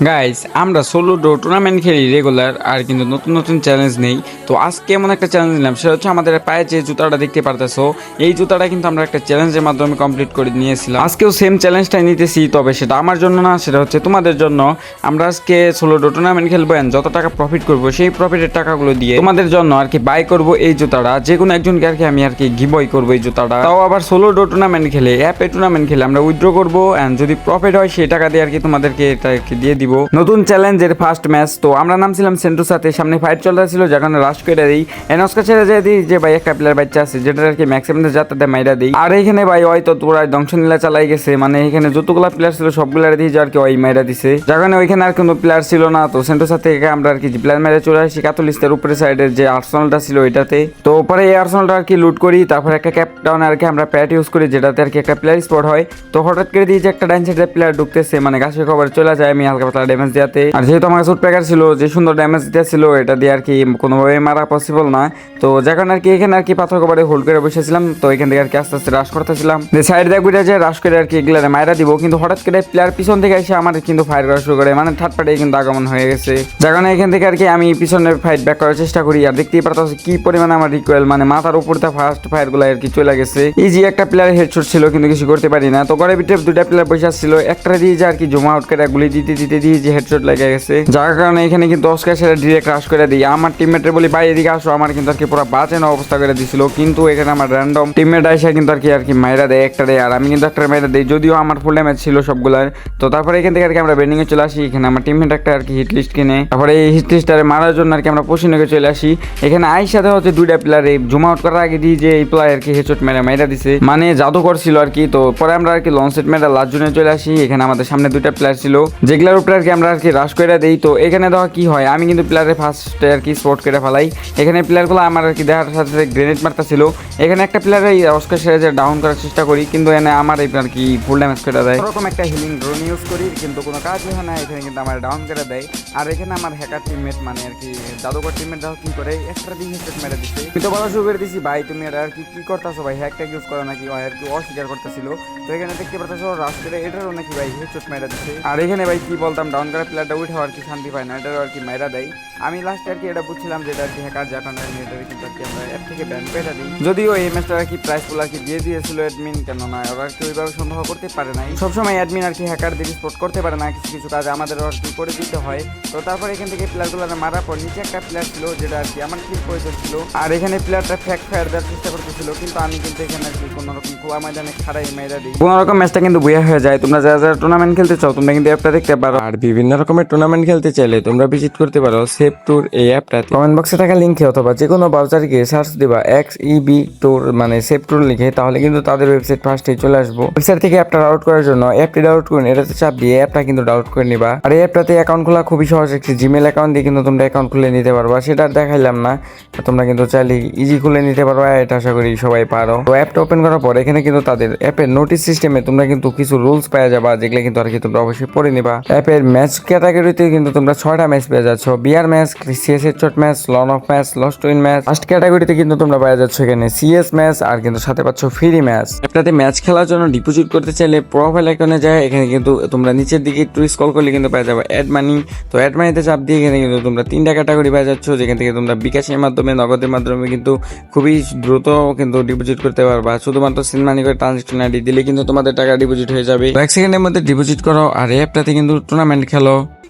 Guys আমরা solo do tournament খেলি regular আর কিন্তু নতুন নতুন চ্যালেঞ্জ নেই। তো আজকে এমন একটা চ্যালেঞ্জ নিলাম, সেটা হচ্ছে আমাদের পায়ে যে জুতাটা দেখতে পারতেছো, এই জুতাটা কিন্তু আমরা একটা চ্যালেঞ্জের মাধ্যমে কমপ্লিট করে নিয়েছিলাম। আজকেও সেম চ্যালেঞ্জটাই নিতেছি, তবে সেটা আমার জন্য না, সেটা হচ্ছে তোমাদের জন্য। আমরা আজকে সোলো ডো টুর্নামেন্ট খেলবো, যত টাকা প্রফিট করবো সেই প্রফিটের টাকাগুলো দিয়ে তোমাদের জন্য আর কি বাই করবো এই জুতাটা। যে কোনো একজনকে আর কি আমি আর কি গিভওয়ে করবো এই জুতাটা, তাও আবার সোলো ডো টুর্নামেন্ট খেলে, অ্যাপে টুর্নামেন্ট খেলে আমরা উইথড্র করবো, এন্ড যদি প্রফিট হয় সেই টাকা দিয়ে আর কি তোমাদেরকে এটা আর কি দিয়ে দিব। নতুন চ্যালেঞ্জের ফার্স্ট ম্যাচ, তো আমরা নামছিলাম সেন্টুর সাথে, সামনে ফাইট চলতেছিল, যেখানে রাশ করে দিই এনস্কা ছেড়ে যায় দিই যে ভাই একটা প্লেয়ার বাচ্চা আছে যেটা আর কি ম্যাক্সিমাম যাতে মাইরা দিই। আর এখানে ভাই হয়তো তোরা ধ্বংসনীলা চালাই গেছে, মানে এখানে যতগুলা প্লেয়ার ছিল সবগুলার দিয়ে আর কি ওই মাইরা দিছে, যেখানে ওইখানে আর কোনো প্লেয়ার ছিল না। তো সেন্টুর সাথে আমরা আর কি প্লেয়ার মেরে চলে আসি কাতলিস্তের উপরে সাইডের যে আর্সেনালটা ছিল ওইটাতে। তো পরে এই আর্সেনালটা আর কি লুট করি, তারপর একটা ক্যাপটাউন আর কি আমরা প্যাট ইউজ করি, যেটাতে আর কি একটা প্লেয়ার স্পট হয়। তো হঠাৎ করে দিয়ে যে একটা ডাইন সাইডের প্লেয়ার ঢুকতেছে, মানে গাছের খবর চলে যায়, আমি হালকা পাতলা ড্যামেজ দেওয়াতে। আর যেহেতু আমার সুট প্যাকার ছিল, যে সুন্দর ড্যামেজ দিতেছিল, এটা দিয়ে আর কি কোনোভাবে মারা পসিবল না। তো যখন আর কি এখানে আর কি পাথর কভারে হোল্ড করে বসেছিলাম, তো এখান থেকে আর কি আস্তে আস্তে রাশ করতেছিলাম, যে সাইড দিয়ে ঘুরে যায় রাশ করে আর কি এগুলারে মাইরা দিব। কিন্তু হঠাৎ করে প্লেয়ার পিছন থেকে এসে আমার কিন্তু ফায়ার করা শুরু করে, মানে থার্ড পার্টি কিন্তু আগমন হয়ে গেছে। যখন এখান থেকে আর কি আমি পিছনে ফাইট ব্যাক করার চেষ্টা করি, আর দেখতেই পারতাম কি পরিমাণে আমার রিকোয়েল, মানে মাথার উপর থেকে ফার্স্ট ফায়ার গুলো আর কি চলে গেছে। ইজি একটা প্লেয়ার হেডশট ছিল, কিন্তু কিছু করতে পারি না। তো ঘরের ভিতরে দুটা প্লেয়ার বসে আসছিল, একটা দিয়ে যে আর কি জমা আউট করে গুলি দিতে দিতে দিয়ে যে হেডশট লেগে গেছে, যার কারণে এখানে কিন্তু অস্কার সেটা ডিরেক্ট ক্রাশ করে দিই। আমার টিমমেটের বলি ভাই এদিকে আসো, আমার কিন্তু আর কি পুরো বাঁচেন অবস্থা করে দিছিল। কিন্তু এখানে আমার র্যান্ডম টিমমেট আইসা কিন্তু আর কি মাইরা দেয় একটা দেয়, আর আমি কিন্তু একটা মাইরা দিই, যদিও আমার ফুল ড্যামেজ ছিল সবগুলার। তো তারপরে এখান থেকে আর কি আমরা বেন্ডিং এ চলে আসি, এখানে আমার টিমমেট একটা আর কি হিট লিস্ট কিনে, তারপরে এই হিট লিস্টারে মারার জন্য আর কি আমরা পশ্চিমে চলে আসি। এখানে আইসাতে হচ্ছে দুইটা প্লেয়ার এই জুম আউট করার আগে দিয়ে যে এই প্লেয়ার আর কি হেডশট মাইরা দিছে, মানে জাদুকর ছিল আর কি। তো পরে আমরা আর কি লঞ্চ সেট মেরা লাস্ট জোনে চলে আসি, এখানে আমাদের সামনে দুইটা প্লেয়ার ছিল, যেগুলোর উপরে আর কি আমরা আর কি রাশ করে দেই। তো এখানে দেওয়া কি হয়, আমি কিন্তু প্লেয়ারের ফার্স্টে আর কি স্পট করে ফেলাই। এখানে প্লেয়ারগুলো আমার আর কি দেখার সাথে সাথে গ্রেনেড মারতা ছিল। এখানে একটা প্লেয়ার এই অস্কার সিরিজে ডাউন করার চেষ্টা করি, কিন্তু এনে আমার এই আর কি ফুল ড্যামেজ করে দেয়। এরকম একটা হিলিং ড্রোন ইউজ করি, কিন্তু কোনো কাজ হয় না, এখানে কিন্তু আমার ডাউন করে দেয়। আর এখানে আমার হ্যাকার টিমমেট, মানে আর কি জাদুকর টিমমেট দেখো কি করে একটা দিন হেডশট মেরে দিচ্ছে। আমি তো বলা শুরু করে দিছি ভাই তুমি এটা আর কি করতেছো ভাই, হ্যাকটা ইউজ করা নাকি আর কি অস্বীকার করতেছিল। তো এখানে দেখতে পারতেছো রাশ করে এটারও নাকি ভাই হেডশট মেরে দিচ্ছে। আর এখানে ভাই কি বলতাম, ডাউন করা প্লেয়ারটা উঠে আর কি শান্তি পায় না, এটারও আর কি মাইরা দেয়। আমি লাস্টে আর কি এটা বুঝছিলাম যে এটা আর কি হ্যাকার জাপান এটার কিন্তু আর কি আমরা অ্যাপ থেকে ব্যান করে দিই, যদিও এই ম্যাচটা আর কি প্রাইস গুলো আর কি দিয়ে দিয়েছিল অ্যাডমিন, কেন না ওরা আর কি ওইভাবে সন্দেহ করতে পারে নাই। সবসময় অ্যাডমিন আর কি হ্যাকারদের রিপোর্ট করতে পারে না, কিছু কিছু কাজ আমাদের আর কি করে দিতে হয়। তো তারপর এখান থেকে প্লেয়ারগুলো মারার পর নিচে একটা প্লেয়ার ছিল, যেটা আর কি আমার কিল প্রয়োজন ছিল, আর এখানে প্লেয়ারটা ফ্যাক ফায়ার দেওয়ার চেষ্টা করতেছিল, কিন্তু আমি কিন্তু এখানে আর কি কোনো রকম খোলা ময়দানে খাড়াই মেয়েরা দিই, কোনো রকম ম্যাচটা কিন্তু বইয়া হয়ে যায়। তোমরা যারা যারা টুর্নামেন্ট খেলতে চাও তোমরা কিন্তু অ্যাপটা দেখতে পারো, আর বিভিন্ন রকমের টুর্নামেন্ট খেলতে চাইলে তোমরা ভিজিট করতে পারো সেভ ট্যুর এই অ্যাপটা। কমেন্ট বক্সে থাকা লিঙ্কে অথবা যে কোনো ব্রাউজারে গিয়ে সার্চ দিবা XEB ট্যুর, মানে সেভ ট্যুর লিখে, তাহলে কিন্তু তাদের ওয়েবসাইট ফার্স্টেই চলে আসবো। ওয়েবসাইট থেকে অ্যাপটা ডাউনলোড করার জন্য অ্যাপটি ডাউনলোড করুন, এটাতে চাপ দিয়ে অ্যাপটা কিন্তু ডাউনলোড করে নিবা। আর এই অ্যাপটাতে অ্যাকাউন্ট খোলা খুবই সহজ, একটি জিমেল অ্যাকাউন্ট দিয়ে কিন্তু তোমরা অ্যাকাউন্ট খুলে নিতে পারবা, সেটা দেখাইলাম না, তোমরা কিন্তু চাইলে ইজি খুলে নিতে পারো, এটা আশা করি সবাই পারো। তো অ্যাপটা ওপেন করার পর এখানে কিন্তু তাদের অ্যাপের নোটিশ সিস্টেমে তোমরা কিন্তু কিছু রুলস পেয়ে যাবা, যেগুলো কিন্তু আর কি তোমরা অবশ্যই পড়ে নিবা। অ্যাপের ম্যাচ ক্যাটাগরিতে কিন্তু তোমরা 6টা ম্যাচ পেয়ে যাচ্ছ, BR match, CS headshot match, lone wolf match, lost win match. First ক্যাটাগরিতে কিন্তু তোমরা পেয়ে যাচ্ছ এখানে সিএস ম্যাচ, আর কিন্তু সাথে পাচ্ছ ফ্রি ম্যাচ। অ্যাপটাতে ম্যাচ খেলার জন্য ডিপোজিট করতে চাইলে প্রোফাইল আইকনে যায়, এখানে কিন্তু তোমরা নিচের দিকে একটু স্ক্রল করলে কিন্তু পেয়ে যাবে অ্যাড মানি। তো অ্যাড মানিতে চাপ দিয়ে এখানে কিন্তু তোমরা 3টা ক্যাটাগরি পেয়ে যাচ্ছ, যেখান থেকে তোমরা বিকাশের মাধ্যমে, নগদের মাধ্যমে কিন্তু খুবই দ্রুত কিন্তু ডিপোজিট করতে পারবা। শুধুমাত্র সিন মানি করে ট্রানজাকশন আইডি দিলে কিন্তু তোমাদের টাকা ডিপোজিট হয়ে যাবে। 1 সেকেন্ডের মধ্যে ডিপোজিট করো, আর এই অ্যাপটাতে কিন্তু টুর্নামেন্ট খেলো।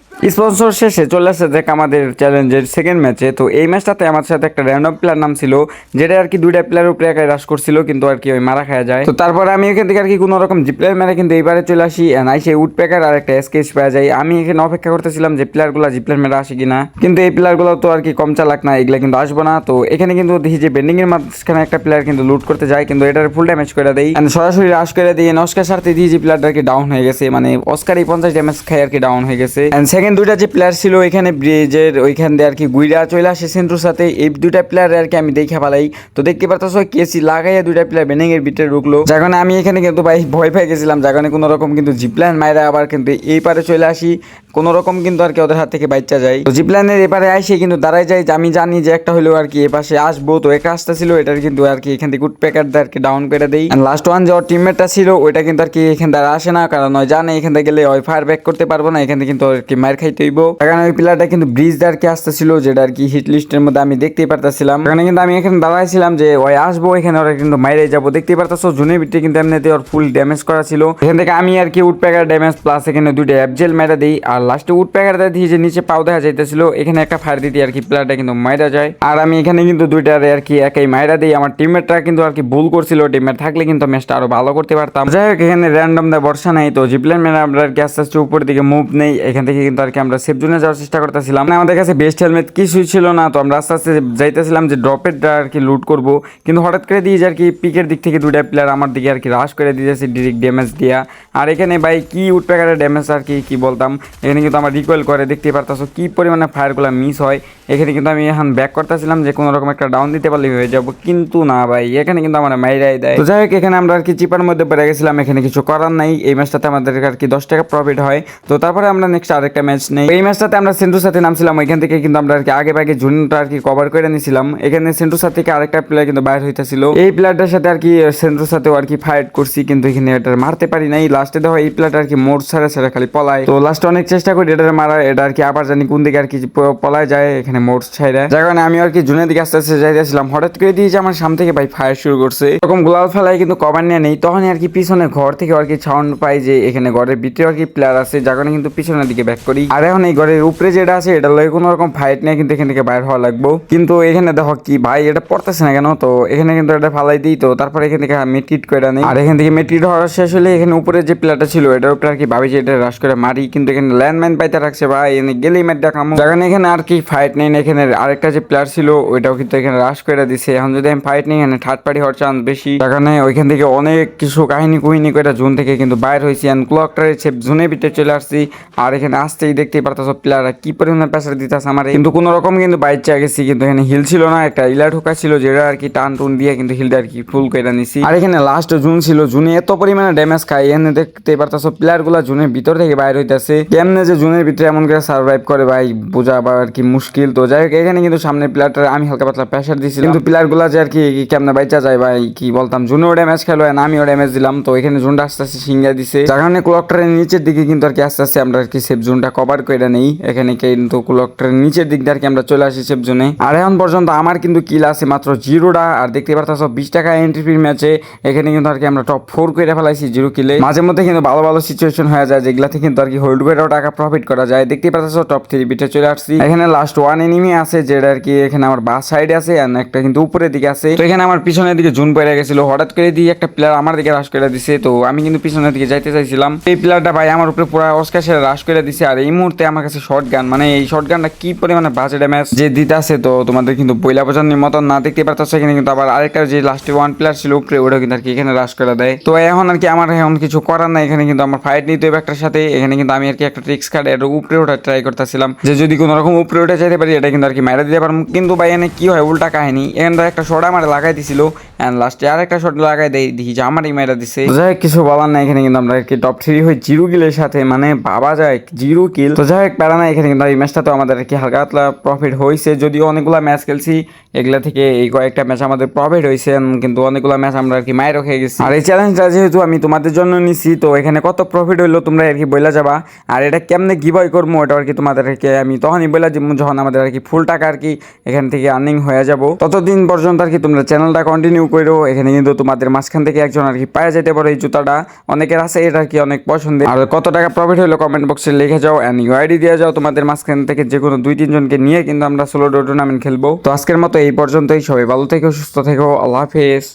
স্পন্সর শেষে চলে আসছে দেখ আমাদের চ্যালেঞ্জের সেকেন্ড ম্যাচে। তো এই ম্যাচটাতে আমার সাথে একটা র্যান্ডম প্লেয়ার নাম ছিল, যেটা আর কি দুইটা প্লেয়ারের উপরে একাই রাশ করছিল, কিন্তু আর কি ওই মারা খাওয়া যায়। তো তারপরে আমি এখান থেকে আর কি কোনো রকম জি প্লেয়ার মেরে কিন্তু এইবারে চলে আসি, সেই উড প্যাকার আর একটা স্কেচ পাওয়া যায়। আমি এখানে অপেক্ষা করতেছিলাম যে প্লেয়ারগুলো জি প্লেয়ার মেরে আসে কিনা, কিন্তু এই প্লেয়ারগুলো তো আর কি কম চালাক না, এগুলা কিন্তু আসবো না। তো এখানে কিন্তু দেখি যে বেন্ডিং এর মাঝখানে একটা প্লেয়ার কিন্তু লুট করতে যায়, কিন্তু এটার ফুল ড্যামেজ করে দেয়, সরাসরি রাশ করে দিয়ে নস্কার সারতে দিয়ে যে প্লেয়ারটা আর কি ডাউন হয়ে গেছে, মানে অস্কারই 50 ড্যামেজ খাই আর কি ডাউন হয়ে গেছে। সেকেন্ড দুইটা যে প্লেয়ার ছিল এখানে ব্রিজের ওইখান দিয়ে আর কি গুইরা চলে আসে সেন্ট্রোর সাথে, এই দুইটা প্লেয়ার আর কি আমি দেখে পালাই। তো দেখতে পারতেছো কেসি লাগাইয়া দুইটা প্লেয়ার বেনিং এর ভিতরে ঢুকলো, যখন আমি এখানে কিন্তু ভাই ভয় পেয়ে গেছিলাম, যখন কোনো রকম কিন্তু জিপ্লাইন মাইরা আবার কিন্তু এই পারে চলে আসি, কোনো রকম কিন্তু আর কি ওদের হাত থেকে বাচ্চা যায়। তো জিপ্লাইনের এপারে আইসে কিন্তু দাঁড়ায় যায়, যে আমি জানি যে একটা হলেও আর কি এ পাশে আসবো। তো একা আসতে ছিল, এটার কিন্তু আর কি এখান থেকে গুড প্যাকার আর কি ডাউন করে দেই। লাস্ট ওয়ান যে ওর টিমমেটটা ছিল ওইটা কিন্তু আর কি এখান দ্বারা আসে না, কারণ ওই জানে এখান থেকে গেলে ওই ফায়ার ব্যাক করতে পারবো না, এখান থেকে কিন্তু আর কি মার খাইতে হইব। এখানে ওই প্লেয়ারটা কিন্তু ব্রিজ আর কি আসতেছিল, যেটা আর কি হিট লিস্টের মধ্যে আমি দেখতেই পারতেছিলাম। এখানে কিন্তু আমি এখানে দাঁড়াইছিলাম যে ওই আসবো, এখানে ওরা কিন্তু মাইরে যাবো। দেখতেই পারতেছো জুনের ভিতরে কিন্তু এমনিতে ওর ফুল ড্যামেজ করা ছিল। এখান থেকে আমি আর কি উডপ্যাকার ড্যামেজ প্লাস এখানে দুইটা অ্যাবজেল মাইরা দিই, আর লাস্টে উডপ্যাকারটা দিয়ে যে নিচে পাও দেখা যাইতেছিল, এখানে একটা ফায়ার দিতে আর কি প্লেয়ারটা কিন্তু মাইরা যায়। আর আমি এখানে কিন্তু দুইটারে আর কি একাই মাইরা দিই। আমার টিমমেটরা কিন্তু আর কি ভুল করছিল, টিমমেট থাকলে কিন্তু ম্যাচটা আরো ভালো করতে পারতাম। যাই হোক এখানে র্যান্ডম দা বর্ষা নাই, তো জিপ্লেন ম্যান আমরা আর কি আস্তে আস্তে উপরের দিকে মুভ নেই। এখান থেকে কিন্তু আর কি আমরা সেফ জোনে যাওয়ার চেষ্টা করতেছিলাম। আমাদের কাছে বেস্ট হেলমেট কিছুই ছিল না, তো আমরা আস্তে আস্তে যাইতেছিলাম যে ড্রপের আর কি লুট করব। কিন্তু হঠাৎ করে দিয়ে যে আর কি পিকের দিক থেকে দুইটা প্লেয়ার আমার দিকে আর কি রাশ করে দিয়েছে ডিরেক্ট ড্যামেজ দিয়া। আর এখানে ভাই কি উডপ্যাকারের ড্যামেজ আর কি বলতাম, এখানে কিন্তু আমার রিকয়েল করে, দেখতে পারতাছো কি পরিমাণে ফায়ারগুলো মিস হয়। এখানে কিন্তু আমি এখন ব্যাক করতেছিলাম যে কোনো রকম একটা ডাউন দিতে পারলে হয়ে যাবো, কিন্তু না ভাই, এখানে কিন্তু আমার মাইরাই দেয়। তো যাই হোক এখানে আমরা আর কি চিপার মধ্যে পড়ে গেছিলাম, এখানে কিছু করার নাই। এই ম্যাচটাতে আমাদের আর কি 10 টাকা প্রফিট হয়। তো তারপরে আমরা নেক্সট আরেকটা ম্যাচ নেই। এই ম্যাচটাতে আমরা সেন্টুর সাথে নামছিলাম, ওইখান থেকে কিন্তু আমরা আর কি আগে ভাগে জুনটা আর কি কভার করে নিয়েছিলাম। এখানে সেন্টুর সাথে থেকে আরেকটা প্লেয়ার কিন্তু বাইর হইতেছিল, এই প্লেয়ারটার সাথে আর কি সেন্টুর সাথেও আর কি ফাইট করছি, কিন্তু এখানে এটা মারতে পারি নাই। লাস্টে দেখো এই প্লেয়ারটা আর কি মোড় ছাড়া ছাড়া খালি পলায়। তো লাস্টে অনেক চেষ্টা করি এটা মারা, এটা আর কি আবার জানি কোন দিকে আর কি পলায় যায়, এখানে মোড় ছাইরা যার কারণে আমি আর কি জুনের দিকে আস্তে আস্তে যাইতেছিলাম। হঠাৎ করে দিয়ে যে আমার সামনে থেকে ভাই ফায়ার শুরু করছে, এরকম গোলাল ফেলায় কিন্তু কভার নিয়ে নেই। তখনই আর কি পিছনে ঘর থেকে আর কি সাউন্ড পাই যে এখানে ঘরের ভিতরে আর কি প্লেয়ার আছে, যার কারণে কিন্তু পিছনের দিকে ব্যাক করি। আর এখন এই ঘরের উপরে যেটা আছে এটা লয়ে কোনো রকম ফাইট নেই, কিন্তু এখান থেকে বাইর হওয়া লাগবো। কিন্তু এখানে দেখো কি ভাই এটা পড়তেছে না কেন, তো এখানে কিন্তু এটা ফালাই দিই। তো তারপরে এখান থেকে মেট্রিট করে নেই, আর এখান থেকে মেট্রিট হওয়ার শেষ হলে এখানে উপরে যে প্লেয়ারটা ছিল এটার উপরে আর কি ভাবি যে এটা রাশ করে মারি, কিন্তু এখানে ল্যান্ডমাইন পাইতে রাখছে ভাই, এখানে গেলেই ম্যাট দেখামো। যার কারণে এখানে আর কি ফাইট নেই। এখানে আরেকটা যে প্লেয়ার ছিল ওইটাও কিন্তু এখানে রাশ করে দিছে। এখন যদি আমি ফাইট নেই, এখানে থার্ড পার্টি হওয়ার চান্স বেশি। যার কারণে ওইখান থেকে অনেক কিছু কাহিনী কুহিনী করে জোন থেকে কিন্তু বাইর হয়েছি, অ্যান্ড ক্লকটারে জোনের ভিতরে চলে আসছি। আর এখানে আসতেই দেখতেই পারতেছো প্লেয়াররা কি পরিমাণে প্রেসার দিতেছে আমার, কিন্তু কোনো রকম কিন্তু বাইর চা গেছি। কিন্তু এখানে হিল ছিল না, একটা ইলা ঢোকা ছিল যেটা আর কি টান টুন দিয়ে কিন্তু হিলটা আর কি ফুল করে নিছি। আর এখানে লাস্ট জুন ছিল, জুনে এত পরিমাণে ড্যামেজ খায়, এখানে দেখতে পারতেছো প্লেয়ার গুলা জুনের ভিতর থেকে বাইর হইতেছে। কেমনে যে জুনের ভিতরে এমন করে সার্ভাইভ করে ভাই বোঝা বা আর কি মুশকিল। তো যাই হোক এখানে কিন্তু সামনে প্লেয়ারটা আমি হালকা পাতলা প্রেসার দিয়েছিলাম, কিন্তু প্লেয়ার গুলা যে আর কি কেমনে বাইচা যায় ভাই কি বলতাম। জুনেও ড্যামেজ খেলো, আমিও ড্যামেজ দিলাম। তো এখানে জুনটা আস্তে আস্তে সিঙ্গা দিছে, যার কারণে ক্লকটারের নিচের দিকে কিন্তু আর কি আস্তে আস্তে আমরা আর কি সেফ জোনটা কভার করে নেই। এখানে কিন্তু ক্লকটারের নিচের দিক দিয়ে আর কি আমরা চলে আসি সেফ জোনে। আর এখন পর্যন্ত আমার কিন্তু কিল আছে মাত্র 0টা। আর দেখতে পারতেছো 20 টাকা এন্ট্রি ফি ম্যাচে এখানে কিন্তু আর কি আমরা টপ 4 করে ফেলাইছি 0 কিলে। মাঝে মধ্যে কিন্তু ভালো ভালো সিচুয়েশন হয়ে যায়, যেগুলাতে কিন্তু আর কি হোল্ড করেও টাকা প্রফিট করা যায়। দেখতে পারতেছো টপ 3 বিটে চলে আসছি। এখানে লাস্ট 1 এনিমি আছে, যেটা আর কি এখানে আমার বাস সাইডে আছে, আর একটা কিন্তু উপরের দিকে আছে। তো এখানে আমার পিছনের দিকে জুন পড়ে গেছিল, হঠাৎ করে দিয়ে একটা প্লেয়ার আমার দিকে রাশ করে দিছে। তো আমি কিন্তু পিছনের দিকে যাইতে চাইছিলাম, এই প্লেয়ারটা ভাই আমার উপরে পুরো অস্কার সেরে রাশ করে দিছে। আর এই মুহূর্তে আমার কাছে শর্ট গান, মানে এই শর্ট গানটা কি পরিমাণে বাজে ড্যামেজ যে দিতে আছে, তো তোমাদের কিন্তু বইলা বোঝানোর মতন না। দেখতে পারতেছো এখানে কিন্তু আবার আরেকটা যে লাস্টে 1 প্লেয়ার ছিল উপরে, ওটা কিন্তু আর কি এখানে রাশ করে দেয়। তো এখন আর কি আমার এখন কিছু করার নাই, এখানে কিন্তু আমার ফাইট নিতে হবে একটার সাথে। এখানে কিন্তু আমি আর কি একটা ট্রিক্স কার্ড এর উপরে ওঠা ট্রাই করতেছিলাম, যে যদি কোনো রকম উপরে উঠে যেতে পারি এটা কিন্তু আর কি মারা দিতে পারবো। কিন্তু ভাই এখানে কি হয় উল্টা কাহিনী, এখানে একটা শট আমার লাগাই দিছিল, এন্ড লাস্টে আরেকটা শট লাগাই দেই, দেখি যে আমারই মারা দিছে। যাই কিছু বলার নাই, এখানে কিন্তু আমরা আর কি টপ 3 হই 0 কিলের সাথে, মানে ভাবা যায় 0 কিল। তো যাই হোক প্যারা না, এখানে কিন্তু এই ম্যাচটা তো আমাদের আর কি হালকা হালকা প্রফিট হয়েছে, যদিও অনেকগুলা ম্যাচ খেলছি, এগুলা থেকে এই কয়েকটা ম্যাচ আমাদের প্রফিট হয়েছে, কিন্তু অনেকগুলা ম্যাচ আমরা আর কি মায়ের রেখে গেছি। আর এই চ্যালেঞ্জটা যেহেতু আমি তোমাদের জন্য নিছি, তো এখানে কত প্রফিট হইলো তোমরা আর কি বইলা যাবা। আর এটা কেমনে গিভওয়ে করবো এটা আর কি তোমাদেরকে আমি তখনই বইলা দিব যখন আমাদের আর কি ফুল টাকা আর কি এখান থেকে আর্নিং হয়ে যাব। ততদিন পর্যন্ত আর কি তোমরা চ্যানেলটা কন্টিনিউ করো। এখানে কিন্তু তোমাদের মাঝখান থেকে একজন আর কি পায়ে যেতে পারো এই জুতাটা, অনেকের আছে এটা আর কি অনেক পছন্দের। আর কত টাকা প্রফিট হলো কমেন্ট বক্সে লিখে যাও, এন্ড ইউআইডি দিয়ে যাও। তোমাদের মাঝখান থেকে যে কোনো 2-3 জনকে নিয়ে কিন্তু আমরা সোলো টুর্নামেন্ট খেলবো। তো আজকের মতো এই পর্যন্তই, সবাই ভালো থেকো, সুস্থ থেকো, আল্লাহ হাফেজ।